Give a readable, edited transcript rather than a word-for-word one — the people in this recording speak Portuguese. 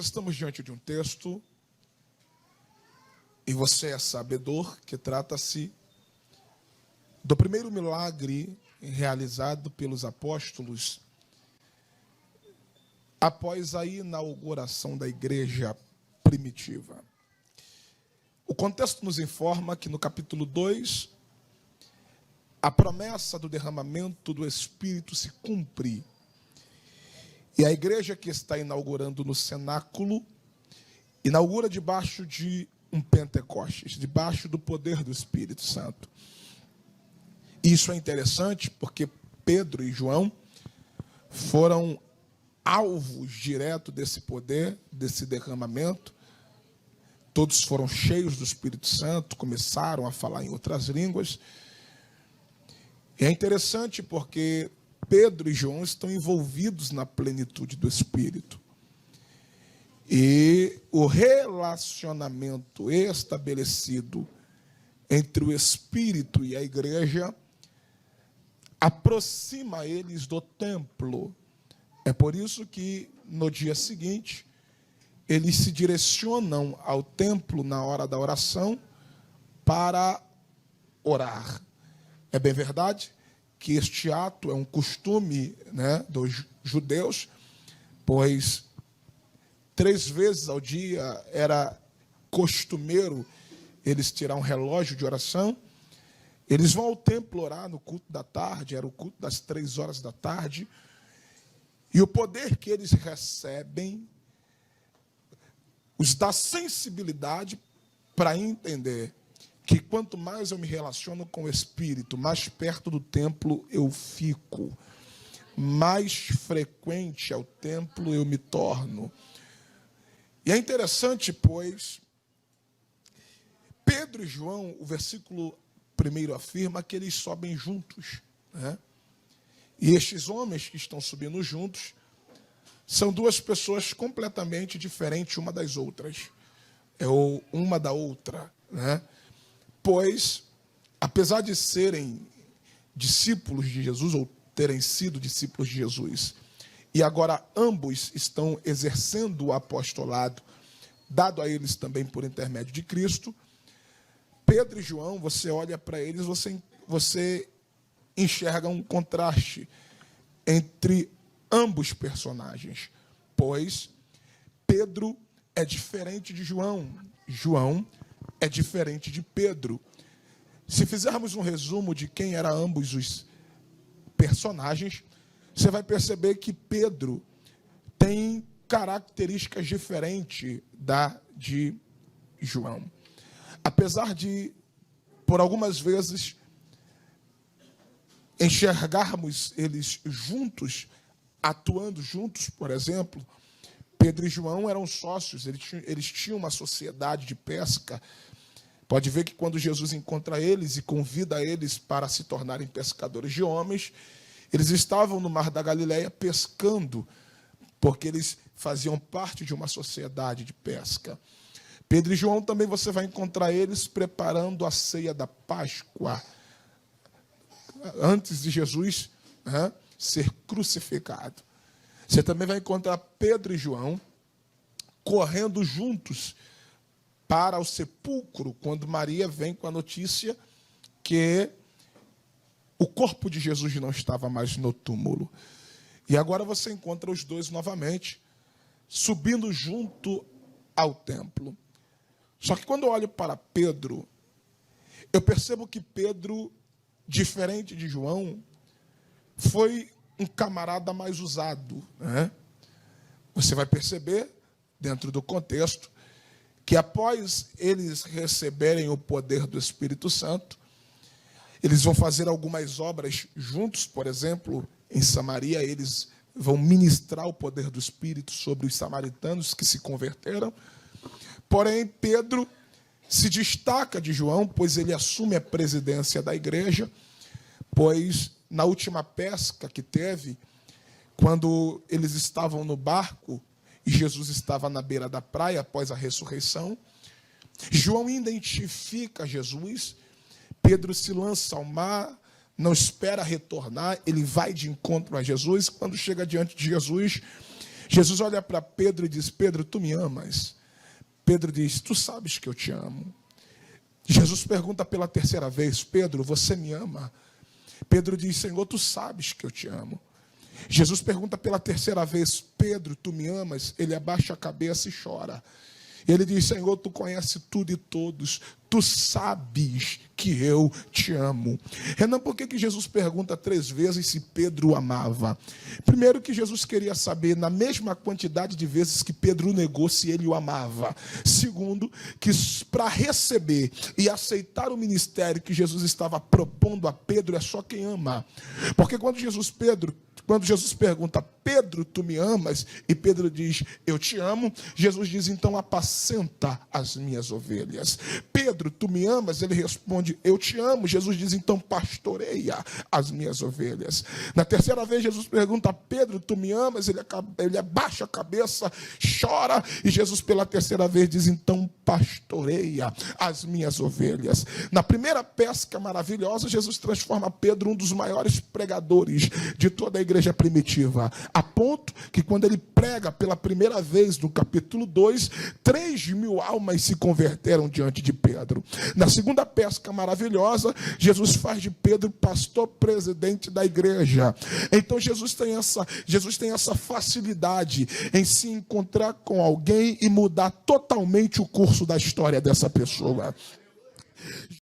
estamos diante de um texto, e você é sabedor, que trata-se do primeiro milagre realizado pelos apóstolos após a inauguração da igreja primitiva. O contexto nos informa que no capítulo 2, a promessa do derramamento do Espírito se cumpre. E a igreja que está inaugurando no cenáculo, inaugura debaixo de um Pentecostes, debaixo do poder do Espírito Santo. Isso é interessante porque Pedro e João foram alvos direto desse poder, desse derramamento. Todos foram cheios do Espírito Santo, começaram a falar em outras línguas. E é interessante porque Pedro e João estão envolvidos na plenitude do Espírito. E o relacionamento estabelecido entre o Espírito e a igreja aproxima eles do templo. É por isso que, no dia seguinte, eles se direcionam ao templo na hora da oração para orar. É bem verdade que este ato é um costume, dos judeus, pois 3 vezes ao dia era costumeiro eles tirar um relógio de oração. Eles vão ao templo orar no culto da tarde, era o culto das 3 horas da tarde. E o poder que eles recebem os dá sensibilidade para entender que quanto mais eu me relaciono com o Espírito, mais perto do templo eu fico, mais frequente ao templo eu me torno. E é interessante, pois, Pedro e João, o versículo 1 afirma que eles sobem juntos, E estes homens que estão subindo juntos são 2 pessoas completamente diferentes uma das outras, ou uma da outra, Pois, apesar de serem discípulos de Jesus, ou terem sido discípulos de Jesus, e agora ambos estão exercendo o apostolado, dado a eles também por intermédio de Cristo, Pedro e João, você olha para eles, você enxerga um contraste entre ambos personagens, pois Pedro é diferente de João, João é diferente de Pedro. Se fizermos um resumo de quem eram ambos os personagens, você vai perceber que Pedro tem características diferentes da de João. Apesar de, por algumas vezes, enxergarmos eles juntos, atuando juntos, por exemplo, Pedro e João eram sócios, eles tinham uma sociedade de pesca. Pode ver que quando Jesus encontra eles e convida eles para se tornarem pescadores de homens, eles estavam no Mar da Galileia pescando, porque eles faziam parte de uma sociedade de pesca. Pedro e João também você vai encontrar eles preparando a ceia da Páscoa, antes de Jesus ser crucificado. Você também vai encontrar Pedro e João correndo juntos para o sepulcro, quando Maria vem com a notícia que o corpo de Jesus não estava mais no túmulo. E agora você encontra os 2 novamente, subindo junto ao templo. Só que quando eu olho para Pedro, eu percebo que Pedro, diferente de João, foi um camarada mais usado. Você vai perceber, dentro do contexto, que após eles receberem o poder do Espírito Santo, eles vão fazer algumas obras juntos, por exemplo, em Samaria, eles vão ministrar o poder do Espírito sobre os samaritanos que se converteram. Porém, Pedro se destaca de João, pois ele assume a presidência da igreja, pois na última pesca que teve, quando eles estavam no barco e Jesus estava na beira da praia após a ressurreição, João identifica Jesus, Pedro se lança ao mar, não espera retornar, ele vai de encontro a Jesus. Quando chega diante de Jesus, Jesus olha para Pedro e diz: Pedro, tu me amas? Pedro diz: tu sabes que eu te amo. Jesus pergunta pela terceira vez: Pedro, você me ama? Pedro diz: Senhor, tu sabes que eu te amo. Jesus pergunta pela terceira vez: Pedro, tu me amas? Ele abaixa a cabeça e chora. Ele diz: Senhor, tu conheces tudo e todos, tu sabes que eu te amo. Renan, por que Jesus pergunta 3 vezes se Pedro o amava? Primeiro, que Jesus queria saber, na mesma quantidade de vezes que Pedro o negou, se ele o amava. Segundo, que para receber e aceitar o ministério que Jesus estava propondo a Pedro, é só quem ama. Porque quando Jesus pergunta: Pedro, tu me amas? E Pedro diz: eu te amo. Jesus diz: então apacenta as minhas ovelhas. Pedro, tu me amas? Ele responde: eu te amo. Jesus diz: então pastoreia as minhas ovelhas. Na terceira vez Jesus pergunta: Pedro, tu me amas? Ele abaixa a cabeça, chora, e Jesus pela terceira vez diz: então pastoreia as minhas ovelhas. Na primeira pesca maravilhosa, Jesus transforma Pedro um dos maiores pregadores de toda a igreja primitiva, a ponto que quando ele prega pela primeira vez no capítulo 2, 3.000 almas se converteram diante de Pedro. Na segunda pesca maravilhosa, Jesus faz de Pedro pastor presidente da igreja. Então Jesus tem essa facilidade em se encontrar com alguém e mudar totalmente o curso da história dessa pessoa.